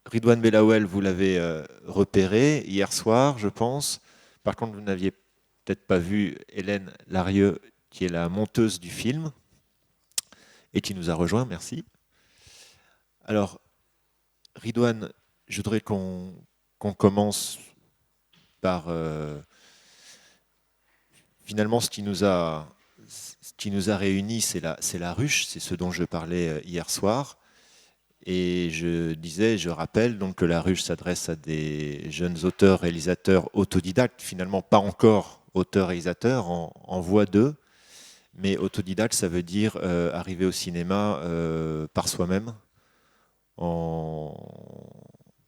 Ridouane Bellawel, vous l'avez repéré hier soir, je pense. Par contre, vous n'aviez peut-être pas vu Hélène Larieux, qui est la monteuse du film et qui nous a rejoint, merci. Alors, Ridouane, je voudrais qu'on commence par finalement ce qui nous a réunis, c'est la ruche, c'est ce dont je parlais hier soir. Et je rappelle donc que la ruche s'adresse à des jeunes auteurs, réalisateurs autodidactes, finalement pas encore auteurs-réalisateurs, en voie d'eux, mais autodidacte, ça veut dire arriver au cinéma par soi-même, en,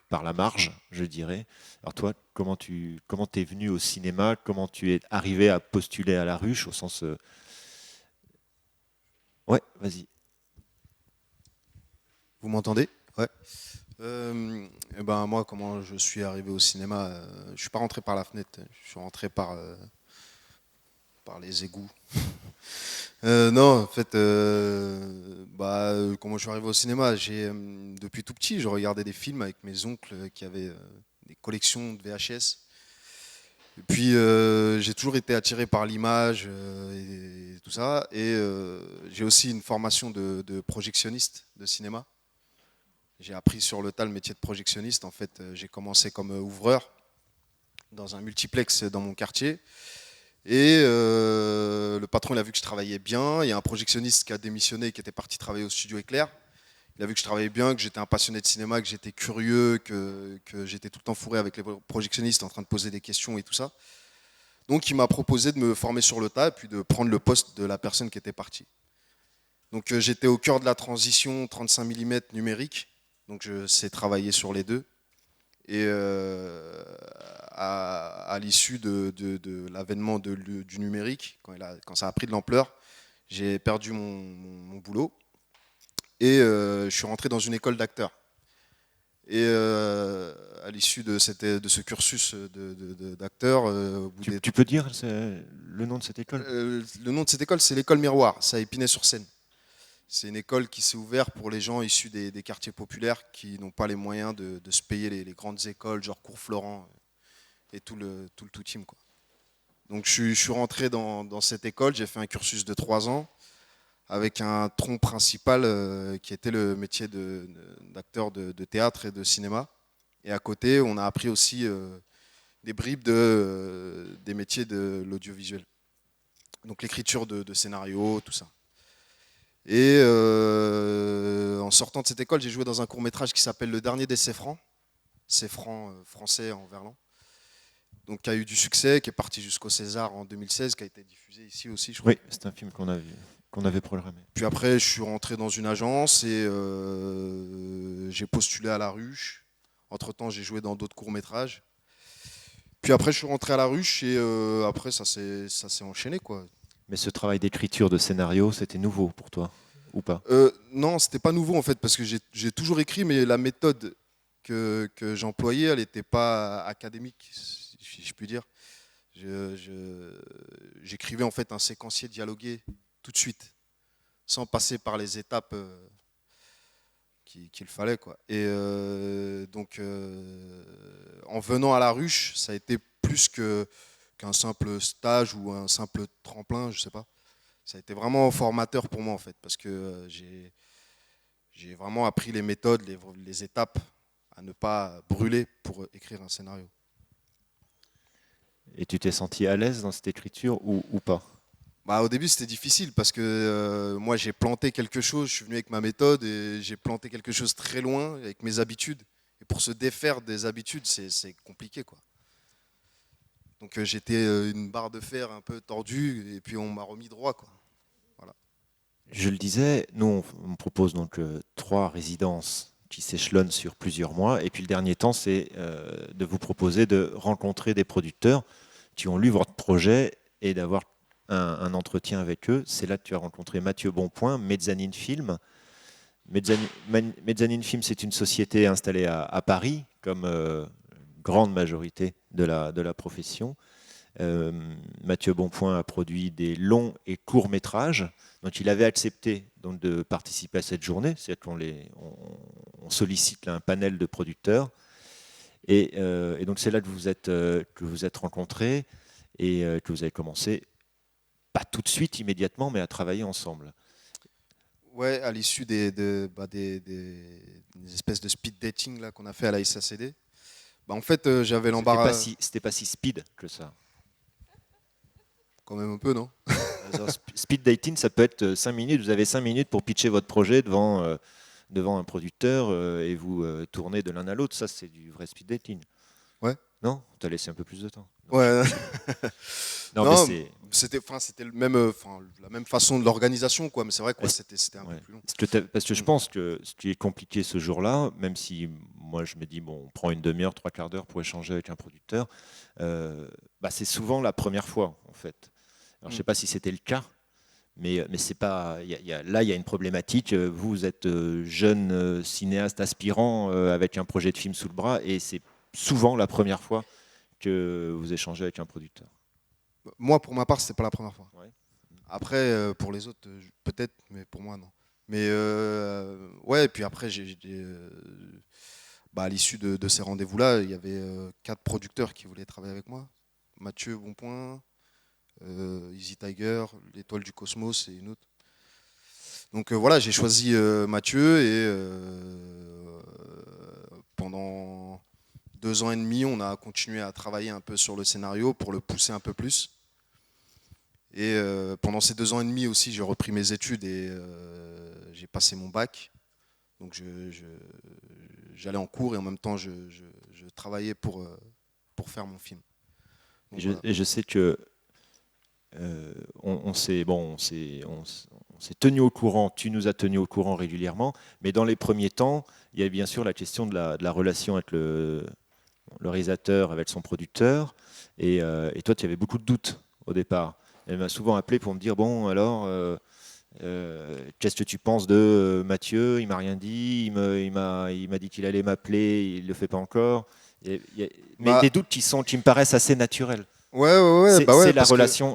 par la marge, je dirais. Alors toi, comment t'es venu au cinéma, comment tu es arrivé à postuler à la ruche, au sens... Ouais, vas-y. Vous m'entendez? Ouais. Et ben moi, comment je suis arrivé au cinéma, je suis pas rentré par la fenêtre, je suis rentré par les égouts. Non, en fait, comment je suis arrivé au cinéma, depuis tout petit, je regardais des films avec mes oncles qui avaient des collections de VHS. Et puis j'ai toujours été attiré par l'image et tout ça. Et j'ai aussi une formation de projectionniste de cinéma. J'ai appris sur le tas le métier de projectionniste. En fait, j'ai commencé comme ouvreur dans un multiplex dans mon quartier. Et le patron, il a vu que je travaillais bien. Il y a un projectionniste qui a démissionné, qui était parti travailler au studio Éclair. Il a vu que je travaillais bien, que j'étais un passionné de cinéma, que j'étais curieux, que j'étais tout le temps fourré avec les projectionnistes en train de poser des questions et tout ça. Donc il m'a proposé de me former sur le tas et puis de prendre le poste de la personne qui était partie. Donc j'étais au cœur de la transition 35 mm numérique. Donc je sais travailler sur les deux. Et à l'issue de l'avènement du numérique, quand ça a pris de l'ampleur, j'ai perdu mon boulot et je suis rentré dans une école d'acteurs. Et à l'issue de ce cursus d'acteur, au bout Tu peux dire le nom de cette école? le nom de cette école, c'est l'école Miroir, c'est à Épinay-sur-Seine. C'est une école qui s'est ouverte pour les gens issus des quartiers populaires qui n'ont pas les moyens de se payer les grandes écoles, genre Cours Florent et tout team, quoi. Donc je suis rentré dans cette école, j'ai fait un cursus de 3 ans avec un tronc principal qui était le métier d'acteur de théâtre et de cinéma. Et à côté, on a appris aussi des bribes des métiers de l'audiovisuel. Donc l'écriture de scénarios, tout ça. Et en sortant de cette école, j'ai joué dans un court-métrage qui s'appelle Le Dernier des Céfrans. Céfrans français en verlan. Donc qui a eu du succès, qui est parti jusqu'au César en 2016, qui a été diffusé ici aussi, je crois. Oui, c'est un film qu'on avait programmé. Puis après, je suis rentré dans une agence et j'ai postulé à la ruche. Entre-temps, j'ai joué dans d'autres courts-métrages. Puis après, je suis rentré à la ruche et après, ça s'est enchaîné, quoi. Mais ce travail d'écriture de scénario, c'était nouveau pour toi, ou pas? Non, c'était pas nouveau en fait, parce que j'ai toujours écrit, mais la méthode que j'employais, elle n'était pas académique, si je puis dire. J'écrivais en fait un séquencier dialogué tout de suite, sans passer par les étapes qu'il fallait, quoi. Et donc, en venant à la ruche, ça a été plus qu'un simple stage ou un simple tremplin, je sais pas. Ça a été vraiment formateur pour moi en fait, parce que j'ai vraiment appris les méthodes, les étapes à ne pas brûler pour écrire un scénario. Et tu t'es senti à l'aise dans cette écriture ou pas? Bah, au début, c'était difficile parce que moi, j'ai planté quelque chose, je suis venu avec ma méthode et j'ai planté quelque chose très loin avec mes habitudes. Et pour se défaire des habitudes, c'est compliqué, quoi. Donc j'étais une barre de fer un peu tordue et puis on m'a remis droit, quoi. Voilà. Je le disais, nous on propose donc 3 résidences qui s'échelonnent sur plusieurs mois. Et puis le dernier temps, c'est de vous proposer de rencontrer des producteurs qui ont lu votre projet et d'avoir un entretien avec eux. C'est là que tu as rencontré Mathieu Bonpoint, Mezzanine Film. Mezzanine Film, c'est une société installée à Paris, comme grande majorité de la profession. Euh, Mathieu Bonpoint a produit des longs et courts métrages, donc il avait accepté donc, de participer à cette journée, c'est-à-dire on sollicite là, un panel de producteurs, et donc c'est là que vous êtes rencontrés et que vous avez commencé, pas tout de suite, immédiatement, mais à travailler ensemble. Ouais, à l'issue des espèces de speed dating là qu'on a fait à la SACD, bah, en fait, j'avais l'embarras C'était pas si speed que ça. quand même un peu, non? Alors, speed dating, ça peut être 5 minutes. Vous avez 5 minutes pour pitcher votre projet devant un producteur et vous tournez de l'un à l'autre. Ça, c'est du vrai speed dating. Ouais. Non? On t'a laissé un peu plus de temps. Non, Ouais. non, mais Non, c'est. c'était le même, la même façon de l'organisation, quoi. Mais c'est vrai que ouais, c'était un peu Ouais. plus long. Parce que je Mm. pense que ce qui est compliqué ce jour-là, même si moi je me dis, bon, on prend une demi-heure, trois quarts d'heure pour échanger avec un producteur, bah, c'est souvent la première fois, en fait. Alors, je ne Mm. sais pas si c'était le cas, mais c'est pas. Là, il y a une problématique. Vous êtes jeune cinéaste aspirant avec un projet de film sous le bras, et c'est souvent la première fois que vous échangez avec un producteur. Moi, pour ma part, c'était pas la première fois. Ouais. Après, pour les autres, peut-être, mais pour moi, non. Mais ouais, et puis après, bah, à l'issue de ces rendez-vous-là, il y avait 4 producteurs qui voulaient travailler avec moi. Mathieu Bonpoint, Easy Tiger, l'Étoile du Cosmos et une autre. Donc voilà, j'ai choisi Mathieu et pendant 2 ans et demi, on a continué à travailler un peu sur le scénario pour le pousser un peu plus. Et pendant ces 2 ans et demi aussi, j'ai repris mes études et j'ai passé mon bac. Donc j'allais en cours et en même temps je travaillais pour faire mon film. Donc voilà. Et je sais que on s'est tenu au courant, tu nous as tenu au courant régulièrement, mais dans les premiers temps, il y a bien sûr la question de la relation avec le réalisateur, avec son producteur, et toi, tu avais beaucoup de doutes au départ. Elle m'a souvent appelé pour me dire, bon, alors, qu'est-ce que tu penses de Mathieu? Il m'a rien dit, il m'a dit qu'il allait m'appeler, il ne le fait pas encore. Mais Bah des doutes qui me paraissent assez naturels. ouais, bah ouais, C'est parce que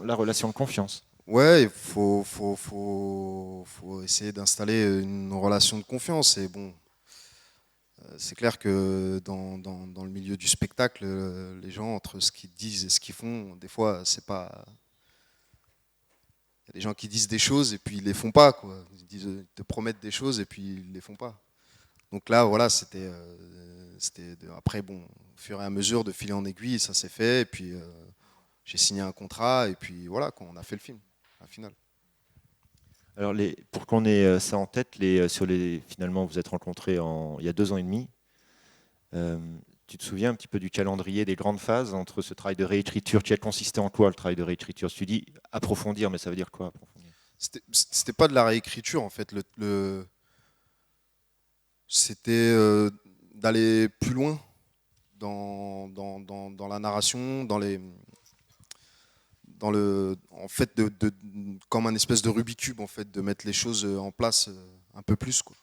la relation de confiance. ouais, il faut essayer d'installer une relation de confiance. Et bon, c'est clair que dans le milieu du spectacle, les gens, entre ce qu'ils disent et ce qu'ils font, des fois, c'est pas. Il y a des gens qui disent des choses et puis ils les font pas, quoi. Ils te promettent des choses et puis ils les font pas. Donc là, voilà, après, bon, au fur et à mesure, de fil en aiguille, ça s'est fait. Et puis j'ai signé un contrat et puis voilà, quand on a fait le film, à la finale. Alors, pour qu'on ait ça en tête, finalement, vous êtes rencontrés il y a 2 ans et demi. Euh, Tu te souviens un petit peu du calendrier des grandes phases entre ce travail de réécriture qui a consisté en quoi le travail de réécriture? Tu dis approfondir, mais ça veut dire quoi approfondir? C'était pas de la réécriture en fait. C'était d'aller plus loin dans la narration, en fait, comme un espèce de Rubik's Cube, en fait, de mettre les choses en place un peu plus, quoi.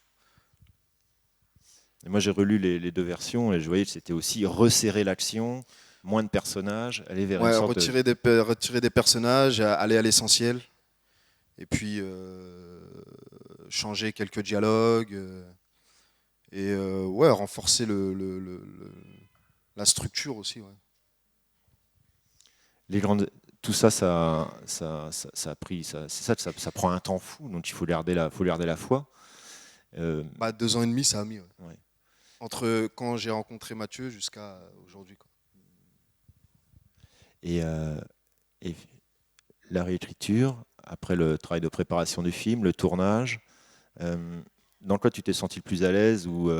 Et moi, j'ai relu les deux versions et je voyais que c'était aussi resserrer l'action, moins de personnages, aller vers une Ouais, sorte de. retirer des personnages, aller à l'essentiel, et puis changer quelques dialogues, et ouais, renforcer la structure aussi. Ouais. Les grandes, tout ça, ça a pris, c'est ça, ça prend un temps fou, donc il faut garder la foi. Euh, Bah, 2 ans et demi, ça a mis. Ouais. ouais. Entre quand j'ai rencontré Mathieu jusqu'à aujourd'hui. Quoi. Et, et la réécriture, après le travail de préparation du film, le tournage, dans quoi tu t'es senti le plus à l'aise ou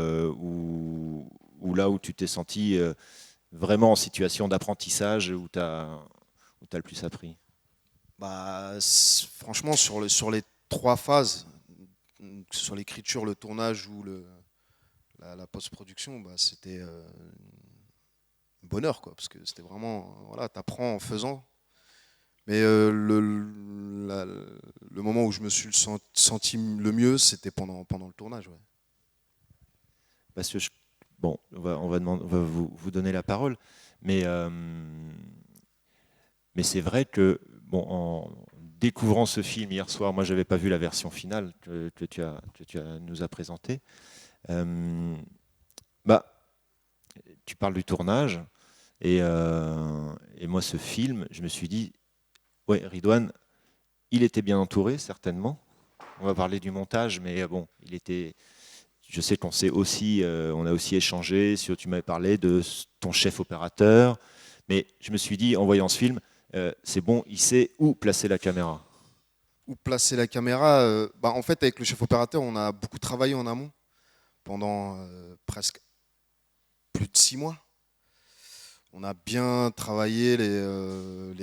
là où tu t'es senti vraiment en situation d'apprentissage où tu as le plus appris? Bah, franchement, sur les 3 phases, que ce soit l'écriture, le tournage ou la post-production, bah, c'était un bonheur, quoi, parce que c'était vraiment, voilà, t'apprends en faisant. Mais le moment où je me suis senti le mieux, c'était pendant le tournage. Ouais. Parce que on va vous donner la parole, mais Mais c'est vrai que, bon, en découvrant ce film hier soir, moi, je n'avais pas vu la version finale que nous as présentée. Euh, bah, tu parles du tournage, et moi, ce film, je me suis dit, ouais, Ridwan, il était bien entouré, certainement. On va parler du montage, mais bon, il était. Je sais qu'on s'est aussi, on a aussi échangé. Tu m'avais parlé de ton chef opérateur, mais je me suis dit, en voyant ce film, c'est bon, il sait où placer la caméra. Où placer la caméra en fait, avec le chef opérateur, on a beaucoup travaillé en amont pendant presque plus de 6 mois. On a bien travaillé je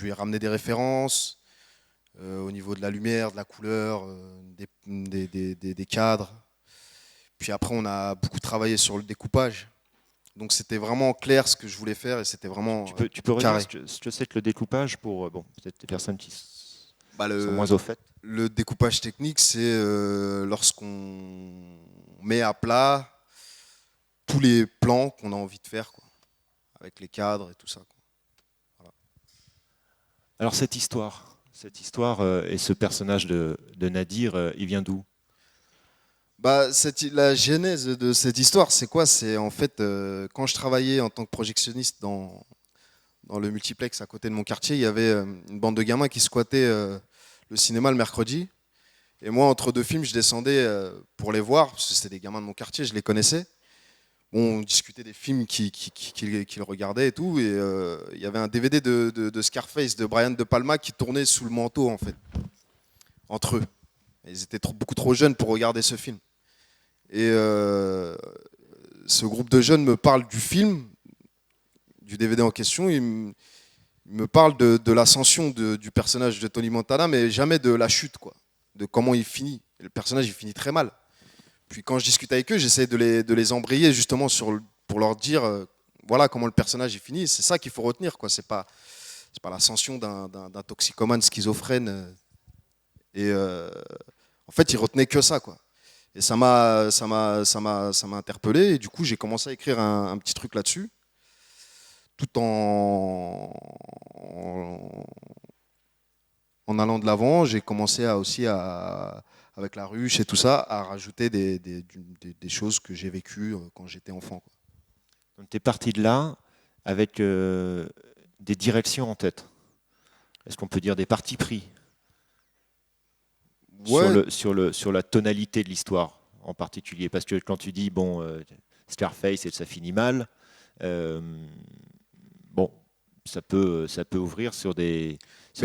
lui ai ramené des références au niveau de la lumière, de la couleur, des cadres. Puis après, on a beaucoup travaillé sur le découpage. Donc c'était vraiment clair ce que je voulais faire et c'était vraiment Tu peux redire carré. ce que c'est que le découpage pour bon, peut-être des personnes qui Bah, sont moins au fait. le découpage technique, c'est lorsqu'on met à plat tous les plans qu'on a envie de faire, quoi, avec les cadres et tout ça, quoi. Voilà. Alors cette histoire et ce personnage de Nadir, il vient d'où? La genèse de cette histoire, c'est quoi? C'est en fait quand je travaillais en tant que projectionniste dans le multiplex à côté de mon quartier, il y avait une bande de gamins qui squattaient le cinéma le mercredi. Et moi, entre deux films, je descendais pour les voir, parce que c'était des gamins de mon quartier, je les connaissais. Bon, on discutait des films qu'ils regardaient et tout. Et il y avait un DVD de Scarface de Brian De Palma qui tournait sous le manteau, en fait, entre eux. Et ils étaient beaucoup trop jeunes pour regarder ce film. Et ce groupe de jeunes me parle du film, du DVD en question. Il me parle de l'ascension du personnage de Tony Montana, mais jamais de la chute, quoi, de comment il finit. Et le personnage, il finit très mal. Puis quand je discute avec eux, j'essaie de les embrayer justement pour leur dire voilà comment le personnage est fini. C'est ça qu'il faut retenir, quoi. C'est pas l'ascension d'un toxicomane schizophrène. Et en fait, ils retenaient que ça, quoi. Et ça m'a interpellé. Et du coup, j'ai commencé à écrire un petit truc là-dessus, tout en allant de l'avant. J'ai commencé avec la ruche et tout ça, à rajouter des choses que j'ai vécues quand j'étais enfant, quoi. Donc tu es parti de là avec des directions en tête. Est-ce qu'on peut dire des partis pris Ouais, sur la tonalité de l'histoire en particulier? Parce que quand tu dis, bon, Scarface et ça finit mal, euh, bon, ça peut ouvrir mais sur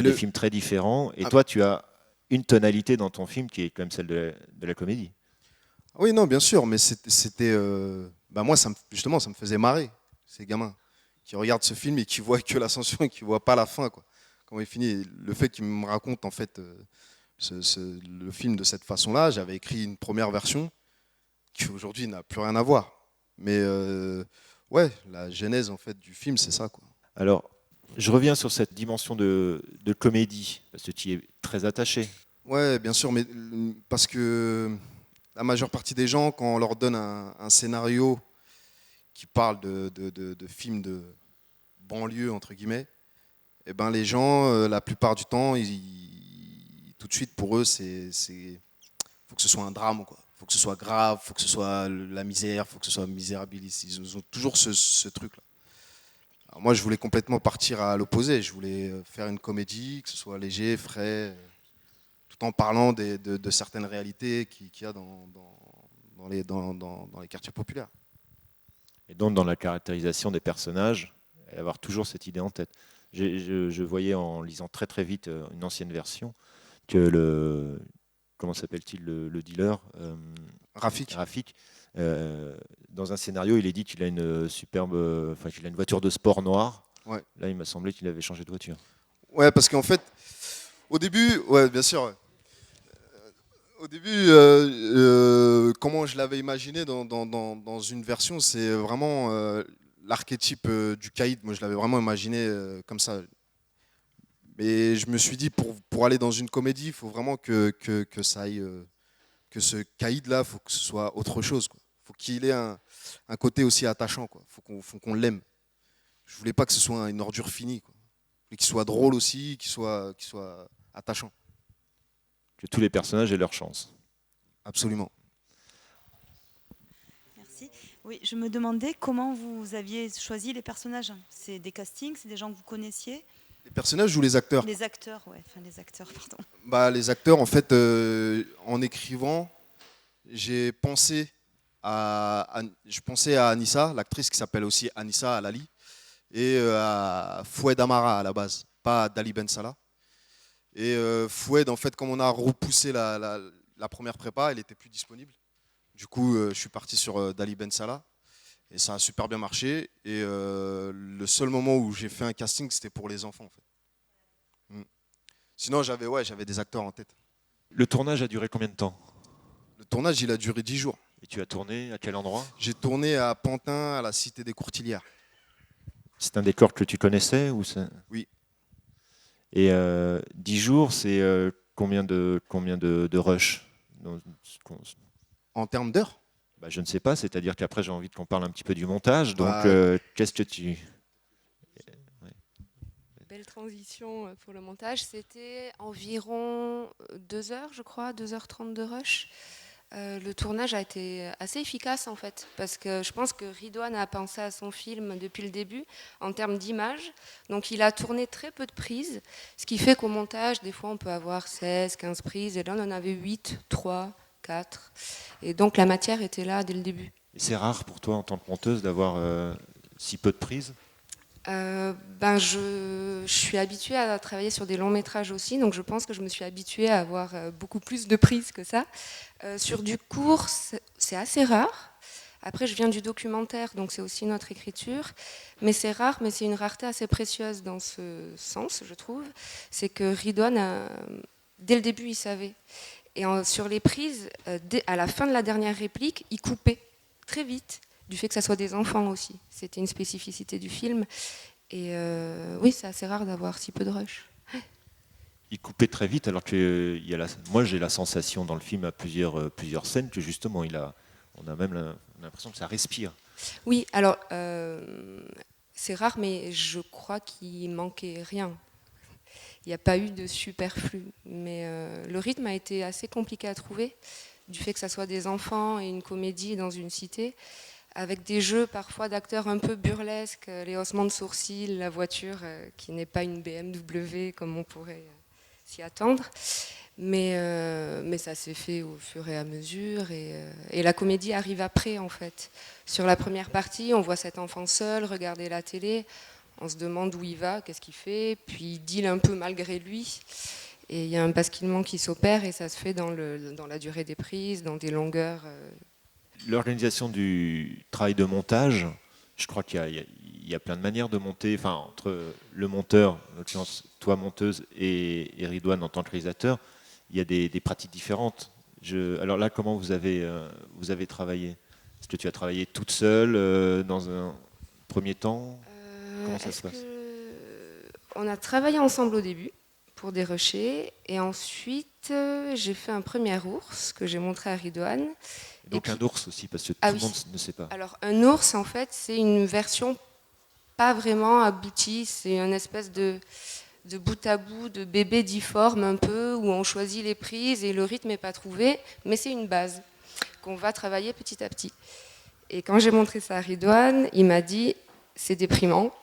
des films très différents. Et ah, toi, tu as une tonalité dans ton film qui est comme celle de la comédie. oui, non, bien sûr, mais c'était, moi, justement, ça me faisait marrer, ces gamins qui regardent ce film et qui voient que l'ascension et qui voient pas la fin, quoi. Comment il finit. Le fait qu'ils me racontent en fait le film de cette façon-là, j'avais écrit une première version qui aujourd'hui n'a plus rien à voir. Mais ouais, la genèse en fait du film, c'est ça, quoi. Alors, je reviens sur cette dimension de comédie, parce que tu y es très attaché. Ouais, bien sûr, mais parce que la majeure partie des gens, quand on leur donne un scénario qui parle de films de banlieue, entre guillemets, eh ben les gens, la plupart du temps, tout de suite, pour eux, faut que ce soit un drame, quoi. Faut que ce soit grave, faut que ce soit la misère, faut que ce soit misérabiliste. Ils ont toujours ce truc-là. Alors moi, je voulais complètement partir à l'opposé. Je voulais faire une comédie, que ce soit léger, frais, tout en parlant de certaines réalités qu'il y a dans les quartiers populaires. Et donc, dans la caractérisation des personnages, avoir toujours cette idée en tête. Je voyais en lisant très très vite une ancienne version que comment s'appelle-t-il, le dealer Rafik. Rafik, dans un scénario, il est dit qu'il a une superbe, enfin qu'il a une voiture de sport noire. Ouais. Là, il m'a semblé qu'il avait changé de voiture. Ouais, parce qu'en fait, au début, ouais, bien sûr. Ouais. Au début, comment je l'avais imaginé dans une version, c'est vraiment l'archétype du caïd. Moi, je l'avais vraiment imaginé comme ça. Mais je me suis dit, pour aller dans une comédie, il faut vraiment que ça aille, que ce caïd-là, il faut que ce soit autre chose, quoi. Faut qu'il ait un côté aussi attachant, quoi. Faut qu'on l'aime. Je voulais pas que ce soit une ordure finie, quoi. voulais qu'il soit drôle aussi, qu'il soit attachant. Que tous les personnages aient leur chance. Absolument. Merci. Oui, je me demandais comment vous aviez choisi les personnages. C'est des castings, c'est des gens que vous connaissiez? Les personnages ou les acteurs? Les acteurs, ouais, enfin les acteurs, pardon. Bah, les acteurs, en fait, en écrivant, j'ai pensé je pensais à Anissa, l'actrice qui s'appelle aussi Anissa Alali, et à Foued Amara à la base, pas à Dali Ben Salah. Et Foued, en fait, comme on a repoussé la première prépa, elle n'était plus disponible. Du coup, je suis parti sur Dali Ben Salah. Et ça a super bien marché. Et le seul moment où j'ai fait un casting, c'était pour les enfants, en fait. Mm. Sinon, j'avais des acteurs en tête. Le tournage a duré combien de temps? Le tournage, il a duré 10 jours. Et tu as tourné à quel endroit? J'ai tourné à Pantin, à la Cité des Courtilières. C'est un décor que tu connaissais ou ça... Oui. Et 10 jours, c'est combien de rush? En termes d'heures? Bah, je ne sais pas, c'est-à-dire qu'après j'ai envie qu'on parle un petit peu du montage. Donc Bah, qu'est-ce que tu... Belle transition pour le montage. C'était environ 2 heures, je crois, 2h30 de rush. Le tournage a été assez efficace en fait, parce que je pense que Ridwan a pensé à son film depuis le début en termes d'image. Donc il a tourné très peu de prises, ce qui fait qu'au montage, des fois on peut avoir 16, 15 prises, et là on en avait 8, 3, 4. Et donc la matière était là dès le début. Et c'est rare pour toi en tant que monteuse d'avoir si peu de prises? Je suis habituée à travailler sur des longs métrages aussi, donc je pense que je me suis habituée à avoir beaucoup plus de prises que ça. Sur du court, c'est assez rare. Après, je viens du documentaire, donc c'est aussi notre écriture. Mais c'est rare, mais c'est une rareté assez précieuse dans ce sens, je trouve. C'est que Ridwan, dès le début, il savait. Et sur les prises, à la fin de la dernière réplique, il coupait très vite, du fait que ça soit des enfants aussi. C'était une spécificité du film. Et oui, c'est assez rare d'avoir si peu de rush. Il coupait très vite, alors que moi j'ai la sensation dans le film à plusieurs scènes que justement on a même l'impression que ça respire. Oui, alors c'est rare, mais je crois qu'il manquait rien. Il n'y a pas eu de superflu, mais le rythme a été assez compliqué à trouver, du fait que ça soit des enfants et une comédie dans une cité, avec des jeux parfois d'acteurs un peu burlesques, les haussements de sourcils, la voiture qui n'est pas une BMW comme on pourrait s'y attendre. Mais ça s'est fait au fur et à mesure, et la comédie arrive après en fait. Sur la première partie, on voit cet enfant seul regarder la télé, on se demande où il va, qu'est-ce qu'il fait, puis il deal un peu malgré lui, et il y a un basculement qui s'opère, et ça se fait dans la durée des prises, dans des longueurs. L'organisation du travail de montage, je crois qu'il y a plein de manières de monter, enfin, entre le monteur, en l'occurrence toi monteuse, et Ridwan en tant que réalisateur, il y a des pratiques différentes. Alors là, comment vous avez travaillé? Est-ce que tu as travaillé toute seule dans un premier temps? Comment ça se passe? On a travaillé ensemble au début pour des rushers, et ensuite j'ai fait un premier ours que j'ai montré à Ridwan. Donc un ours aussi, parce que tout le monde ne sait pas. Alors un ours, en fait, c'est une version pas vraiment aboutie, c'est une espèce de bout à bout, de bébé difforme un peu, où on choisit les prises et le rythme n'est pas trouvé, mais c'est une base qu'on va travailler petit à petit. Et quand j'ai montré ça à Ridwan, il m'a dit « c'est déprimant ».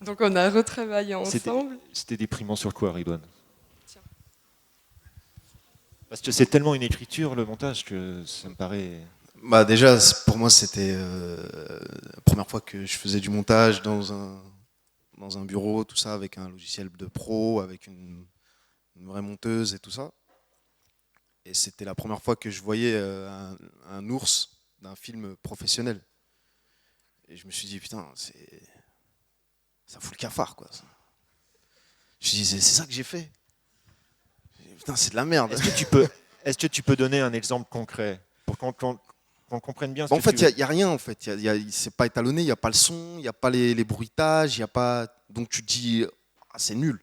Donc on a retravaillé ensemble. C'était déprimant sur quoi, Ridwan? Parce que c'est tellement une écriture, le montage, que ça me paraît... Bah déjà, pour moi, c'était la première fois que je faisais du montage dans un bureau, tout ça, avec un logiciel de pro, avec une vraie monteuse et tout ça. Et c'était la première fois que je voyais un ours d'un film professionnel. Et je me suis dit, putain, ça fout le cafard, quoi. Je me suis dit, c'est ça que j'ai fait. Putain, c'est de la merde. Est-ce que tu peux donner un exemple concret pour qu'on comprenne bien ce que en fait, tu veux? il n'y a rien, en fait. C'est pas étalonné, il n'y a pas le son, il n'y a pas les bruitages, il n'y a pas... Donc tu te dis, ah, c'est nul.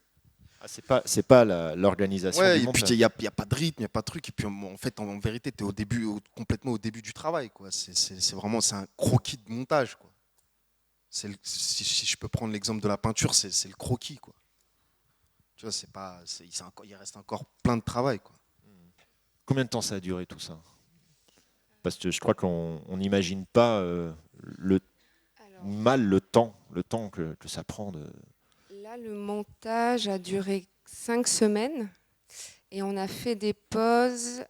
C'est pas l'organisation du et montage. puis il n'y a pas de rythme, il n'y a pas de truc. Et puis en fait, en vérité, tu es complètement au début du travail, quoi. C'est un croquis de montage, quoi. si je peux prendre l'exemple de la peinture, c'est le croquis, quoi. Tu vois, il reste encore plein de travail, quoi. Combien de temps ça a duré tout ça? Parce que je crois qu'on n'imagine pas le le temps que ça prend de. Là, le montage a duré 5 semaines et on a fait des pauses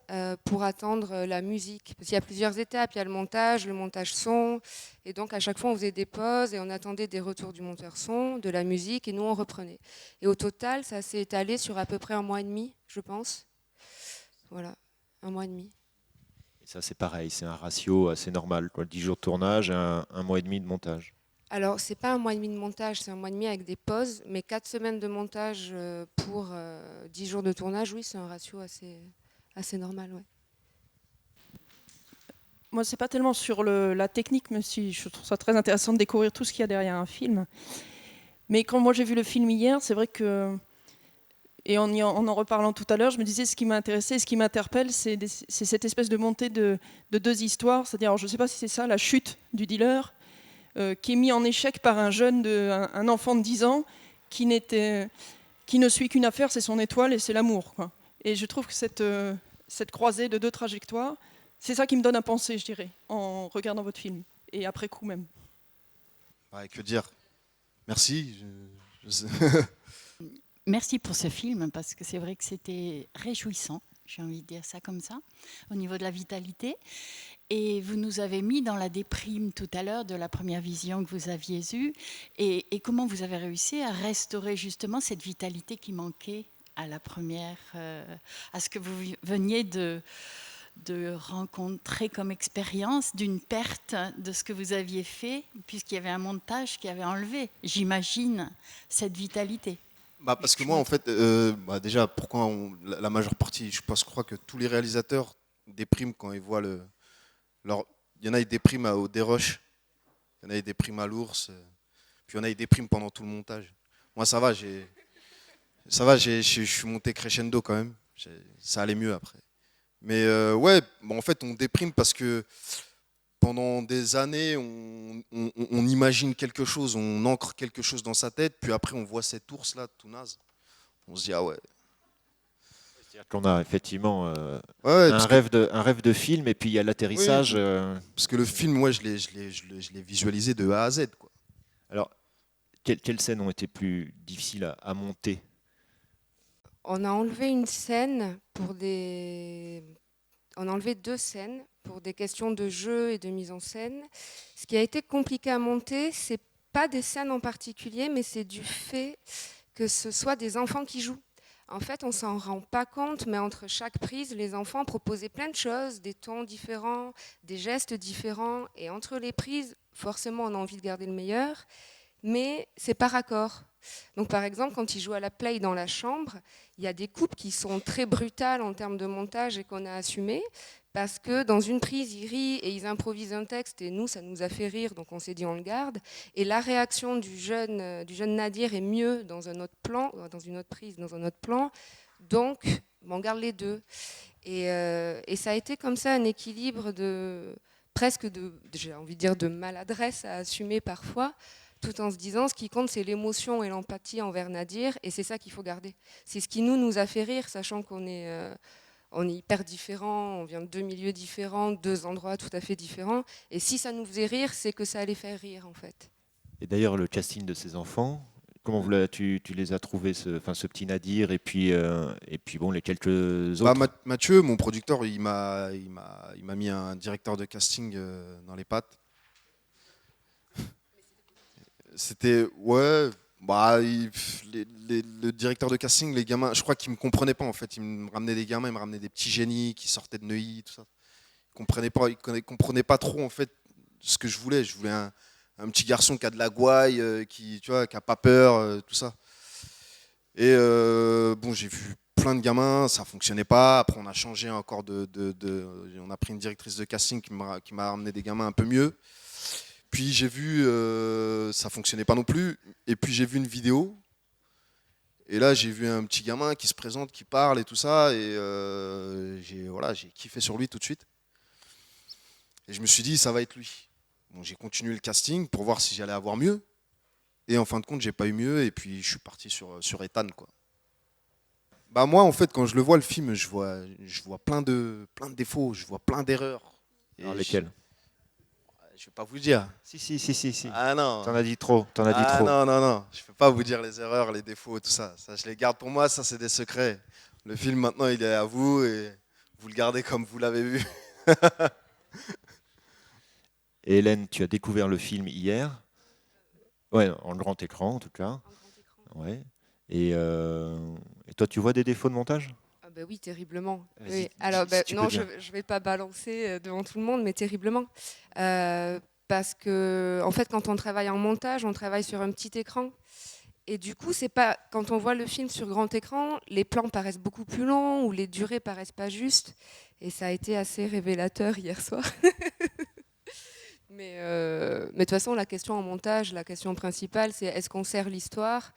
pour attendre la musique. Parce qu'il y a plusieurs étapes, il y a le montage son, et donc à chaque fois on faisait des pauses et on attendait des retours du monteur son, de la musique, et nous on reprenait. Et au total, ça s'est étalé sur à peu près 1 mois et demi, je pense. Voilà, 1 mois et demi. Et ça c'est pareil, c'est un ratio assez normal, quoi. 10 jours de tournage et un mois et demi de montage. Alors, c'est pas 1 mois et demi de montage, c'est 1 mois et demi avec des pauses, mais 4 semaines de montage pour 10 jours de tournage, oui, c'est un ratio assez normal. Ouais. Moi, c'est pas tellement sur la technique, même si je trouve ça très intéressant de découvrir tout ce qu'il y a derrière un film. Mais quand moi j'ai vu le film hier, c'est vrai que, et en reparlant tout à l'heure, je me disais ce qui m'a intéressé, ce qui m'interpelle, c'est cette espèce de montée de 2 histoires. C'est-à-dire, alors, je ne sais pas si c'est ça, la chute du dealer, qui est mis en échec par un enfant de 10 ans qui ne suit qu'une affaire, c'est son étoile et c'est l'amour, quoi. Et je trouve que cette croisée de 2 trajectoires, c'est ça qui me donne à penser, je dirais, en regardant votre film, et après coup même. Ouais, que dire? Merci. Merci pour ce film, parce que c'est vrai que c'était réjouissant, j'ai envie de dire ça comme ça, au niveau de la vitalité. Et vous nous avez mis dans la déprime tout à l'heure de la première vision que vous aviez eue. Et comment vous avez réussi à restaurer justement cette vitalité qui manquait à la première, à ce que vous veniez de rencontrer comme expérience, d'une perte de ce que vous aviez fait, puisqu'il y avait un montage qui avait enlevé, j'imagine, cette vitalité. Parce que moi, en fait, déjà, pourquoi la majeure partie, je crois que tous les réalisateurs dépriment quand ils voient il y en a, ils dépriment au Desroches, il y en a, ils dépriment à l'Ours, puis il y en a, ils dépriment pendant tout le montage. Moi, ça va, je suis monté crescendo quand même, ça allait mieux après. Mais ouais, en fait, on déprime parce que pendant des années, on imagine quelque chose, on ancre quelque chose dans sa tête, puis après, on voit cet ours-là, tout naze. On se dit, ah ouais. C'est-à-dire qu'on a effectivement Ouais, un rêve de film, et puis il y a l'atterrissage. Oui, parce que le film, moi, je l'ai visualisé de A à Z, quoi. Alors, quelles scènes ont été plus difficiles à monter? On a enlevé une scène On a enlevé 2 scènes pour des questions de jeu et de mise en scène. Ce qui a été compliqué à monter, c'est pas des scènes en particulier, mais c'est du fait que ce soit des enfants qui jouent. En fait, on s'en rend pas compte, mais entre chaque prise, les enfants proposaient plein de choses, des tons différents, des gestes différents, et entre les prises, forcément, on a envie de garder le meilleur, mais c'est par accord. Donc, par exemple, quand ils jouent à la play dans la chambre, il y a des coupes qui sont très brutales en termes de montage et qu'on a assumées, parce que dans une prise, ils rient et ils improvisent un texte, et nous, ça nous a fait rire, donc on s'est dit on le garde. Et la réaction du jeune Nadir est mieux dans un autre plan, dans une autre prise, dans un autre plan, donc on garde les 2. Et ça a été comme ça un équilibre presque j'ai envie de dire, de maladresse à assumer parfois, tout en se disant ce qui compte, c'est l'émotion et l'empathie envers Nadir, et c'est ça qu'il faut garder. C'est ce qui nous a fait rire, sachant qu'on est hyper différents, on vient de 2 milieux différents, 2 endroits tout à fait différents, et si ça nous faisait rire, c'est que ça allait faire rire, en fait. Et d'ailleurs, le casting de ces enfants, comment tu les as trouvés, ce petit Nadir, et puis bon, les quelques autres? Mathieu, mon producteur, il m'a mis un directeur de casting dans les pattes. C'était, ouais, le directeur de casting, les gamins, je crois qu'ils me comprenaient pas en fait. Ils me ramenaient des gamins, ils me ramenaient des petits génies qui sortaient de Neuilly, tout ça. Ils comprenaient pas trop en fait ce que je voulais. Je voulais un petit garçon qui a de la gouaille, qui a pas peur, tout ça. Et bon, j'ai vu plein de gamins, ça fonctionnait pas. Après, on a changé encore on a pris une directrice de casting qui m'a ramené des gamins un peu mieux. Puis j'ai vu, ça fonctionnait pas non plus. Et puis j'ai vu une vidéo. Et là, j'ai vu un petit gamin qui se présente, qui parle et tout ça. Et j'ai kiffé sur lui tout de suite. Et je me suis dit, ça va être lui. Bon, j'ai continué le casting pour voir si j'allais avoir mieux. Et en fin de compte, j'ai pas eu mieux. Et puis, je suis parti sur Ethan, quoi. Bah moi, en fait, quand je le vois, le film, je vois plein de défauts, je vois plein d'erreurs. Et Alors, lesquels? je vais pas vous dire. Si. Ah non. T'en as dit trop. Ah non. Je peux pas vous dire les erreurs, les défauts, tout ça. Ça, je les garde pour moi. Ça, c'est des secrets. Le film, maintenant, il est à vous et vous le gardez comme vous l'avez vu. Et Hélène, tu as découvert le film hier. Ouais, en grand écran en tout cas. En grand écran. Ouais. Et toi, tu vois des défauts de montage? Ah bah oui, terriblement. Vas-y, Oui. Alors, si tu peux non, bien. je vais pas balancer devant tout le monde, mais terriblement. Parce que, en fait, quand on travaille en montage, on travaille sur un petit écran. Et du coup, c'est pas quand on voit le film sur grand écran, les plans paraissent beaucoup plus longs ou les durées paraissent pas justes. Et ça a été assez révélateur hier soir. Mais de toute façon, la question en montage, la question principale, c'est est-ce qu'on sert l'histoire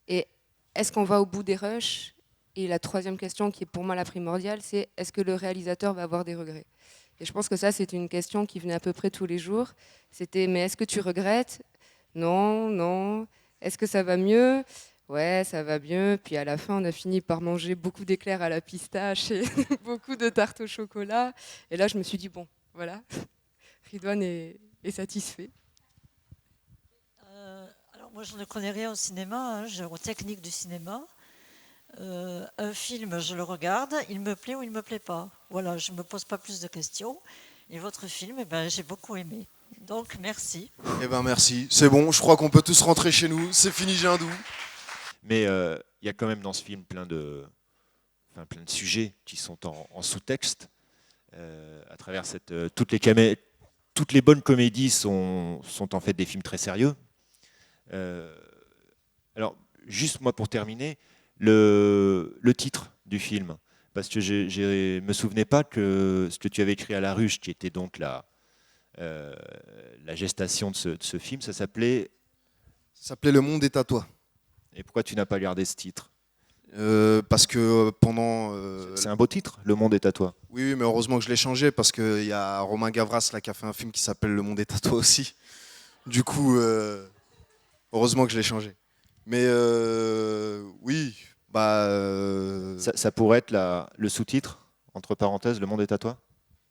et est-ce qu'on va au bout des rushs? Et la troisième question, qui est pour moi la primordiale, c'est est-ce que le réalisateur va avoir des regrets? Et je pense que ça, c'était une question qui venait à peu près tous les jours. C'était mais est-ce que tu regrettes? Non. Est-ce que ça va mieux? Ouais, ça va mieux. Puis à la fin, on a fini par manger beaucoup d'éclairs à la pistache et beaucoup de tartes au chocolat. Et là, je me suis dit, bon, voilà, Ridwan est satisfait. Alors moi, je ne connais rien au cinéma, aux techniques du cinéma. Un film, je le regarde, il me plaît ou il ne me plaît pas. Voilà, je ne me pose pas plus de questions. Et votre film, j'ai beaucoup aimé. Donc, merci. Eh ben merci. C'est bon, je crois qu'on peut tous rentrer chez nous. C'est fini, j'ai un doux. Mais il y a quand même dans ce film plein de sujets qui sont en sous-texte. À travers toutes les bonnes comédies sont en fait des films très sérieux. Alors, juste moi pour terminer, le titre du film, parce que je me souvenais pas que ce que tu avais écrit à La Ruche, qui était donc la gestation de ce film, ça s'appelait... Ça s'appelait Le Monde est à toi. Et pourquoi tu n'as pas gardé ce titre? Parce que pendant... C'est un beau titre, Le Monde est à toi. Oui, mais heureusement que je l'ai changé parce qu'il y a Romain Gavras là, qui a fait un film qui s'appelle Le Monde est à toi aussi. Du coup, heureusement que je l'ai changé. Mais oui, Ça pourrait être le sous-titre, entre parenthèses, Le Monde est à toi?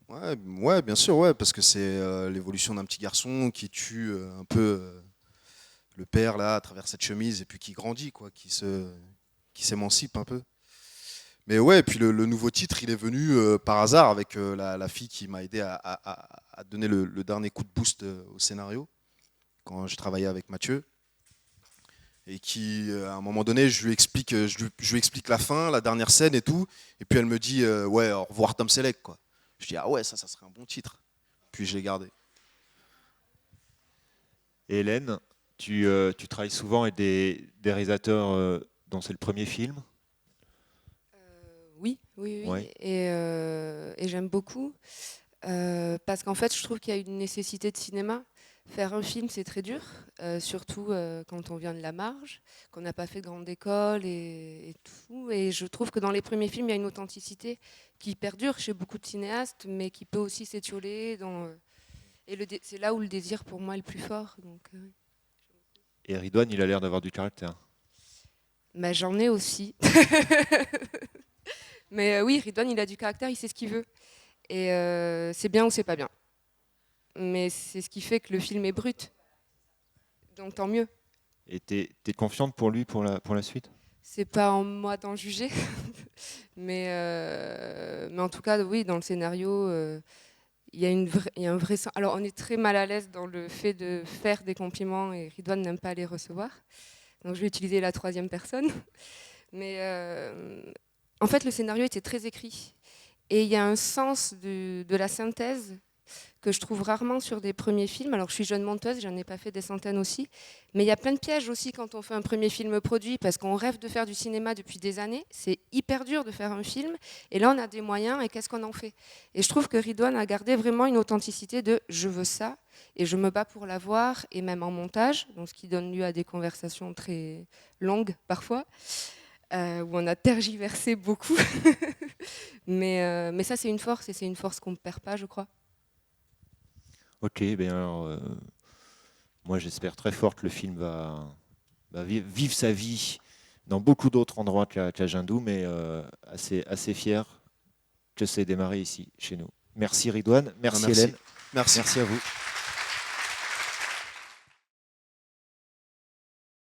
ouais, bien sûr, ouais, parce que c'est l'évolution d'un petit garçon qui tue un peu le père là à travers cette chemise et puis qui grandit, quoi, qui s'émancipe un peu. Mais ouais, et puis le nouveau titre, il est venu par hasard avec la fille qui m'a aidé à donner le dernier coup de boost au scénario quand je travaillais avec Mathieu. Et qui, à un moment donné, je lui explique la fin, la dernière scène et tout. Et puis elle me dit, ouais, au revoir Tom Selleck, quoi. Je dis, ah ouais, ça serait un bon titre. Puis je l'ai gardé. Et Hélène, tu travailles souvent avec des réalisateurs dont c'est le premier film? Oui. Ouais. Et j'aime beaucoup. Parce qu'en fait, je trouve qu'il y a une nécessité de cinéma. Faire un film, c'est très dur, surtout quand on vient de la marge, qu'on n'a pas fait de grande école et tout. Et je trouve que dans les premiers films, il y a une authenticité qui perdure chez beaucoup de cinéastes, mais qui peut aussi s'étioler. C'est là où le désir, pour moi, est le plus fort. Donc, Et Ridwan, il a l'air d'avoir du caractère. j'en ai aussi. Mais oui, Ridwan, il a du caractère, il sait ce qu'il veut. Et c'est bien ou c'est pas bien. Mais c'est ce qui fait que le film est brut. Donc tant mieux. Et t'es confiante pour lui, pour la suite? C'est pas en moi d'en juger. mais en tout cas, oui, dans le scénario, il y a un vrai sens. Alors on est très mal à l'aise dans le fait de faire des compliments et Ridwan n'aime pas les recevoir. Donc je vais utiliser la troisième personne. Mais en fait, le scénario était très écrit. Et il y a un sens de la synthèse que je trouve rarement sur des premiers films. Alors je suis jeune monteuse, j'en ai pas fait des centaines aussi, mais il y a plein de pièges aussi quand on fait un premier film produit, parce qu'on rêve de faire du cinéma depuis des années, c'est hyper dur de faire un film, et là on a des moyens, et qu'est-ce qu'on en fait? Et je trouve que Ridwan a gardé vraiment une authenticité de « je veux ça », et je me bats pour l'avoir, et même en montage, donc ce qui donne lieu à des conversations très longues parfois, où on a tergiversé beaucoup, mais ça c'est une force, et c'est une force qu'on ne perd pas, je crois. Ok, bien alors, moi j'espère très fort que le film va vivre sa vie dans beaucoup d'autres endroits qu'à Jindou, mais assez fier que c'est démarré ici, chez nous. Merci Ridouane, merci Merci. Hélène, Merci. merci à vous.